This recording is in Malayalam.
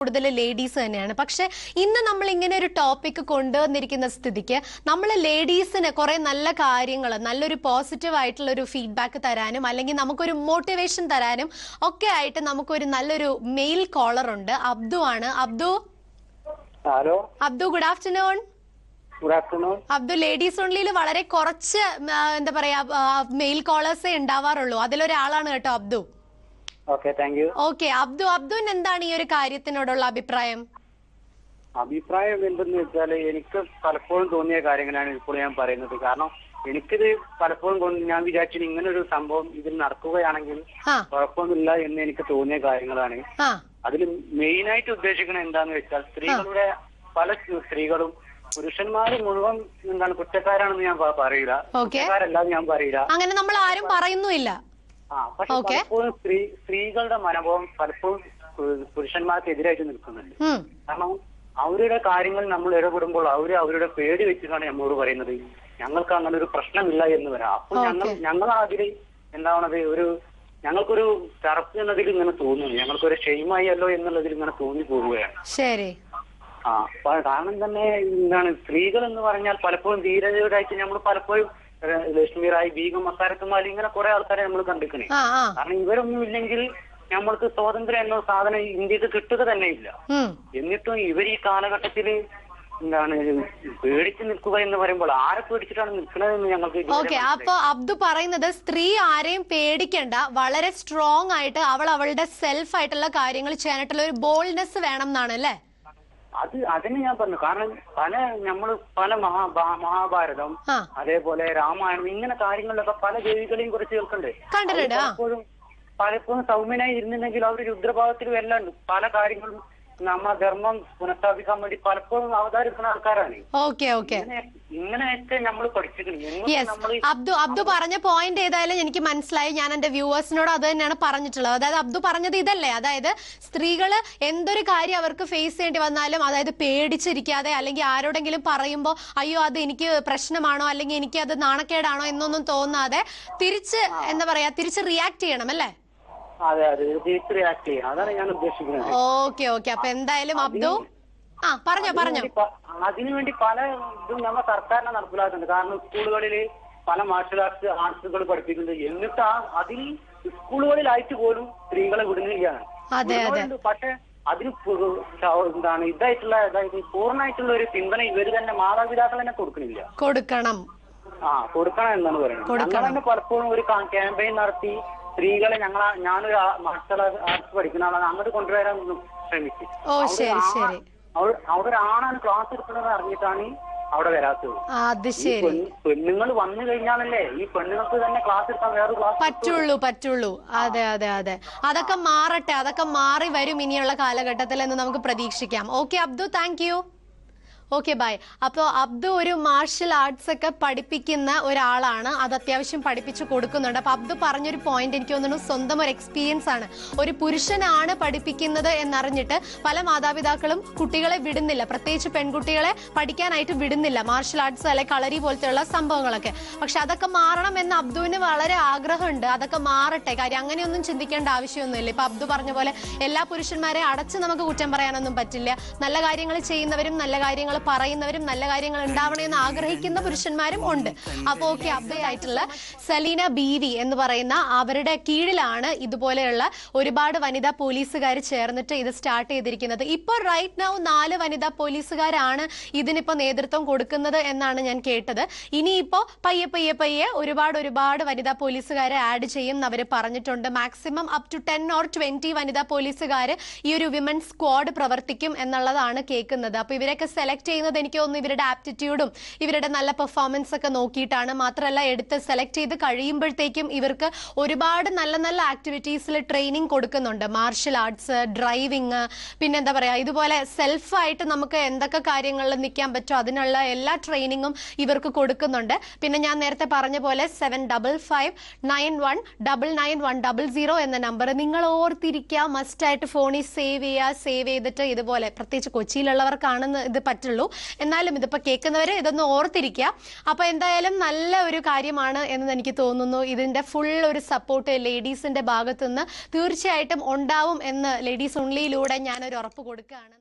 കൂടുതൽ ലേഡീസ് തന്നെയാണ്. പക്ഷെ ഇന്ന് നമ്മൾ ഇങ്ങനെ ഒരു ടോപ്പിക് കൊണ്ടുവന്നിരിക്കുന്ന സ്ഥിതിക്ക് നമ്മൾ ലേഡീസിന് കുറെ നല്ല കാര്യങ്ങൾ, നല്ലൊരു പോസിറ്റീവ് ആയിട്ടുള്ള ഒരു ഫീഡ്ബാക്ക് തരാനും അല്ലെങ്കിൽ നമുക്കൊരു മോട്ടിവേഷൻ തരാനും ഒക്കെ ആയിട്ട് നമുക്കൊരു നല്ലൊരു മെയിൽ കോളർ ഉണ്ട്. അബ്ദു ആണ്. Hello Abdu, good afternoon. Good afternoon. Abdu, ladies ഓൺലിയിൽ വളരെ കുറച്ച് എന്താ പറയാ മെയിൽ കോളേഴ്സേ ഉണ്ടാവാറുള്ളൂ. അതിലൊരാളാണ് കേട്ടോ Abdu. Okay, thank you. Okay അബ്ദുവിന് എന്താണ് ഈ ഒരു കാര്യത്തിനോടുള്ള അഭിപ്രായം? അഭിപ്രായം എന്തെന്ന് വെച്ചാൽ, എനിക്ക് പലപ്പോഴും തോന്നിയ കാര്യങ്ങളാണ് ഇപ്പോൾ ഞാൻ പറയുന്നത്. കാരണം എനിക്കിത് പലപ്പോഴും ഞാൻ വിചാരിച്ചു ഇങ്ങനെ ഒരു സംഭവം ഇതിൽ നടക്കുകയാണെങ്കിൽ കുഴപ്പമൊന്നുമില്ല എന്ന് എനിക്ക് തോന്നിയ കാര്യങ്ങളാണ്. അതിൽ മെയിനായിട്ട് ഉദ്ദേശിക്കുന്നത് എന്താന്ന് വെച്ചാൽ, സ്ത്രീകളുടെ പല സ്ത്രീകളും പുരുഷന്മാര് മുഴുവൻ എന്താണ് കുറ്റക്കാരാണെന്ന് ഞാൻ പറയില്ല, കുറ്റക്കാരല്ലാതെ ഞാൻ പറയില്ല. അങ്ങനെ നമ്മൾ ആരും പറയുന്നില്ല. പക്ഷെ പലപ്പോഴും സ്ത്രീകളുടെ മനോഭാവം പലപ്പോഴും പുരുഷന്മാർക്കെതിരായിട്ട് നിൽക്കുന്നുണ്ട്. കാരണം അവരുടെ കാര്യങ്ങൾ നമ്മൾ ഇടപെടുമ്പോൾ അവരുടെ പേടി വെച്ചിട്ടാണ് നമ്മളോട് പറയുന്നത് ഞങ്ങൾക്ക് അങ്ങനെ ഒരു പ്രശ്നമില്ല എന്ന് വരാം. അപ്പോൾ ഞങ്ങൾ അതിൽ എന്താണത് ഞങ്ങൾക്കൊരു ചർച്ച എന്നതിൽ ഇങ്ങനെ തോന്നുന്നു, ഞങ്ങൾക്കൊരു ഷെയിമായല്ലോ എന്നുള്ളതിൽ ഇങ്ങനെ തോന്നി പോവുകയാണ്. ശരി. കാരണം തന്നെ എന്താണ്, സ്ത്രീകൾ എന്ന് പറഞ്ഞാൽ പലപ്പോഴും ധീരതയോടായിട്ട് നമ്മൾ പലപ്പോഴും ലക്ഷ്മിറായി, ബീഗം, മസാരത്തുമാലി, ഇങ്ങനെ കുറെ ആൾക്കാരെ നമ്മൾ കണ്ടിരിക്കണേ. കാരണം ഇവരൊന്നും ഇല്ലെങ്കിൽ നമ്മൾക്ക് സ്വാതന്ത്ര്യം എന്ന സാധനം ഇന്ത്യക്ക് കിട്ടുക തന്നെ ഇല്ല. എന്നിട്ടും ഇവർ ഈ കാലഘട്ടത്തില് എന്താണ് പേടിച്ചു നിൽക്കുക എന്ന് പറയുമ്പോൾ ആരെ പേടിച്ചിട്ടാണ് നിൽക്കുന്നതെന്ന് ഞങ്ങൾക്ക്. ഓക്കെ, അപ്പൊ അബ്ദു പറയുന്നത് സ്ത്രീ ആരെയും പേടിക്കണ്ട, വളരെ സ്ട്രോങ് ആയിട്ട് അവളുടെ സെൽഫ് ആയിട്ടുള്ള കാര്യങ്ങൾ ചെയ്യാനായിട്ടുള്ള ഒരു ബോൾഡ്നെസ് വേണം എന്നാണ് അല്ലേ? അതിന് ഞാൻ പറഞ്ഞു. കാരണം പല മഹാഭാരതം, അതേപോലെ രാമായണം, ഇങ്ങനെ കാര്യങ്ങളിലൊക്കെ പല ദേവികളെയും കുറിച്ച് കേൾക്കണ്ടേ. പലപ്പോഴും സൗമ്യനായി ഇരുന്നില്ലെങ്കിൽ അവർ രുദ്രഭാവത്തിൽ വല്ലാണ്ട് പല കാര്യങ്ങളും നമ്മ ധർമ്മം പുനഃസ്ഥാപിക്കാൻ വേണ്ടി പലപ്പോഴും അവതാരിക്കുന്ന ആൾക്കാരാണ്. ഇങ്ങനെയൊക്കെ നമ്മൾ പഠിച്ചിട്ടുണ്ട്. അബ്ദു പറഞ്ഞ പോയിന്റ് ഏതായാലും എനിക്ക് മനസ്സിലായി. ഞാൻ എന്റെ വ്യൂവേഴ്സിനോട് അത് തന്നെയാണ് പറഞ്ഞിട്ടുള്ളത്. അതായത് അബ്ദു പറഞ്ഞത് ഇതല്ലേ, അതായത് സ്ത്രീകള് എന്തൊരു കാര്യം അവർക്ക് ഫേസ് ചെയ്യേണ്ടി വന്നാലും അതായത് പേടിച്ചിരിക്കാതെ അല്ലെങ്കിൽ ആരോടെങ്കിലും പറയുമ്പോൾ അയ്യോ അത് എനിക്ക് പ്രശ്നമാണോ അല്ലെങ്കിൽ എനിക്ക് അത് നാണക്കേടാണോ എന്നൊന്നും തോന്നാതെ തിരിച്ച് റിയാക്ട് ചെയ്യണം അല്ലേ? അതെ, തിരിച്ച് റിയാക്ട് ചെയ്യണം. അതാണ് ഞാൻ ഉദ്ദേശിക്കുന്നത്. ഓക്കെ. അപ്പൊ എന്തായാലും അബ്ദു പറഞ്ഞോ. അതിനുവേണ്ടി പല ഇതും നമ്മൾ സർക്കാരിനെ നടപ്പിലാക്കുന്നുണ്ട്. കാരണം സ്കൂളുകളിൽ പല മാർഷൽ ആർട്സുകൾ പഠിപ്പിക്കുന്നുണ്ട്. എന്നിട്ട് അതിൽ സ്കൂളുകളിലായിട്ട് പോലും സ്ത്രീകളെ വിടുന്നില്ലാണ്. പക്ഷെ അതിന് എന്താണ് അതായത് പൂർണ്ണമായിട്ടുള്ള ഒരു പിന്തുണ ഇവര് തന്നെ മാതാപിതാക്കൾ തന്നെ കൊടുക്കണം എന്നാണ് പറയുന്നത്. ഞങ്ങൾ തന്നെ പലപ്പോഴും ഒരു ക്യാമ്പയിൻ നടത്തി സ്ത്രീകളെ ഞാനൊരു മാർഷൽ ആർട്സ് പഠിക്കുന്ന ആളാണ്, അങ്ങോട്ട് കൊണ്ടുവരാൻ ശ്രമിച്ചു. അവിടെ ഒരു ആണാണ് ക്ലാസ് എടുക്കുന്നത് അറിഞ്ഞിട്ടാണ് അവിടെ വരാത്തത്. പെണ്ണുങ്ങൾ വന്നു കഴിഞ്ഞാലല്ലേ ഈ പെണ്ണുങ്ങൾക്ക് തന്നെ ക്ലാസ് എടുക്കാൻ വേറെ ക്ലാസ് പറ്റുള്ളൂ. അതെ. അതൊക്കെ മാറട്ടെ, അതൊക്കെ മാറി വരും ഇനിയുള്ള കാലഘട്ടത്തിൽ എന്ന് നമുക്ക് പ്രതീക്ഷിക്കാം. Okay Abdu, thank you. Okay, bye. അപ്പോൾ അബ്ദു ഒരു മാർഷൽ ആർട്സ് ഒക്കെ പഠിപ്പിക്കുന്ന ഒരാളാണ്, അത് അത്യാവശ്യം പഠിപ്പിച്ചു കൊടുക്കുന്നുണ്ട്. അപ്പൊ അബ്ദു പറഞ്ഞൊരു പോയിന്റ് എനിക്ക് തോന്നുന്നു സ്വന്തം ഒരു എക്സ്പീരിയൻസ് ആണ്. ഒരു പുരുഷനാണ് പഠിപ്പിക്കുന്നത് എന്നറിഞ്ഞിട്ട് പല മാതാപിതാക്കളും കുട്ടികളെ വിടുന്നില്ല, പ്രത്യേകിച്ച് പെൺകുട്ടികളെ പഠിക്കാനായിട്ട് വിടുന്നില്ല മാർഷൽ ആർട്സ് അല്ലെ കളരി പോലത്തെയുള്ള സംഭവങ്ങളൊക്കെ. പക്ഷെ അതൊക്കെ മാറണം എന്ന് അബ്ദുവിന് വളരെ ആഗ്രഹമുണ്ട്. അതൊക്കെ മാറട്ടെ. കാര്യം അങ്ങനെയൊന്നും ചിന്തിക്കേണ്ട ആവശ്യമൊന്നുമില്ല. ഇപ്പൊ അബ്ദു പറഞ്ഞ പോലെ എല്ലാ പുരുഷന്മാരെ അടച്ച് നമുക്ക് കുറ്റം പറയാനൊന്നും പറ്റില്ല. നല്ല കാര്യങ്ങൾ ചെയ്യുന്നവരും നല്ല കാര്യങ്ങൾ പറയുന്നവരും നല്ല കാര്യങ്ങൾ ഉണ്ടാവണമെന്ന് ആഗ്രഹിക്കുന്ന പുരുഷന്മാരും ഉണ്ട്. അപ്പൊ ഓക്കെ, അപ്ഡേറ്റ് ആയിട്ടുള്ള സലീന ബീവി എന്ന് പറയുന്ന അവരുടെ കീഴിലാണ് ഇതുപോലെയുള്ള ഒരുപാട് വനിതാ പോലീസുകാർ ചേർന്നിട്ട് ഇത് സ്റ്റാർട്ട് ചെയ്തിരിക്കുന്നത്. ഇപ്പൊ റൈറ്റ് നൗ 4 വനിതാ പോലീസുകാരാണ് ഇതിനിപ്പോ നേതൃത്വം കൊടുക്കുന്നത് എന്നാണ് ഞാൻ കേട്ടത്. ഇനിയിപ്പോ പയ്യെ ഒരുപാട് വനിതാ പോലീസുകാരെ ആഡ് ചെയ്യും എന്ന് അവർ പറഞ്ഞിട്ടുണ്ട്. മാക്സിമം അപ് ടു 10 or 20 വനിതാ പോലീസുകാർ ഈ ഒരു വിമൻ സ്ക്വാഡ് പ്രവർത്തിക്കും എന്നുള്ളതാണ് കേൾക്കുന്നത്. അപ്പൊ ഇവരൊക്കെ സെലക്ട് ചെയ്യുന്നത് എനിക്ക് തോന്നുന്നു ഇവരുടെ ആപ്റ്റിറ്റ്യൂഡും ഇവരുടെ നല്ല പെർഫോമൻസ് ഒക്കെ നോക്കിയിട്ടാണ്. മാത്രമല്ല എടുത്ത് സെലക്ട് ചെയ്ത് കഴിയുമ്പോഴത്തേക്കും ഇവർക്ക് ഒരുപാട് നല്ല ആക്ടിവിറ്റീസിൽ ട്രെയിനിങ് കൊടുക്കുന്നുണ്ട്. മാർഷൽ ആർട്സ്, ഡ്രൈവിംഗ്, പിന്നെന്താ പറയാ ഇതുപോലെ സെൽഫായിട്ട് നമുക്ക് എന്തൊക്കെ കാര്യങ്ങളിൽ നിൽക്കാൻ പറ്റുമോ അതിനുള്ള എല്ലാ ട്രെയിനിങ്ങും ഇവർക്ക് കൊടുക്കുന്നുണ്ട്. പിന്നെ ഞാൻ നേരത്തെ പറഞ്ഞ പോലെ 7559199100 എന്ന നമ്പർ നിങ്ങൾ ഓർത്തിരിക്കുക, മസ്റ്റ് ആയിട്ട് ഫോണിൽ സേവ് ചെയ്തിട്ട് ഇതുപോലെ പ്രത്യേകിച്ച് കൊച്ചിയിലുള്ളവർക്കാണെന്ന് ഇത് പറ്റുള്ളൂ. ഉള്ളൂ. എന്നാലും ഇതിപ്പോൾ കേൾക്കുന്നവർ ഇതൊന്ന് ഓർത്തിരിക്കുക. അപ്പോൾ എന്തായാലും നല്ല ഒരു കാര്യമാണ് എന്ന് എനിക്ക് തോന്നുന്നു. ഇതിൻ്റെ ഫുൾ ഒരു സപ്പോർട്ട് ലേഡീസിൻ്റെ ഭാഗത്തുനിന്ന് തീർച്ചയായിട്ടും ഉണ്ടാവും എന്ന് ലേഡീസ് ഓൺലിയിലൂടെ ഞാനൊരു ഉറപ്പ് കൊടുക്കുകയാണ്.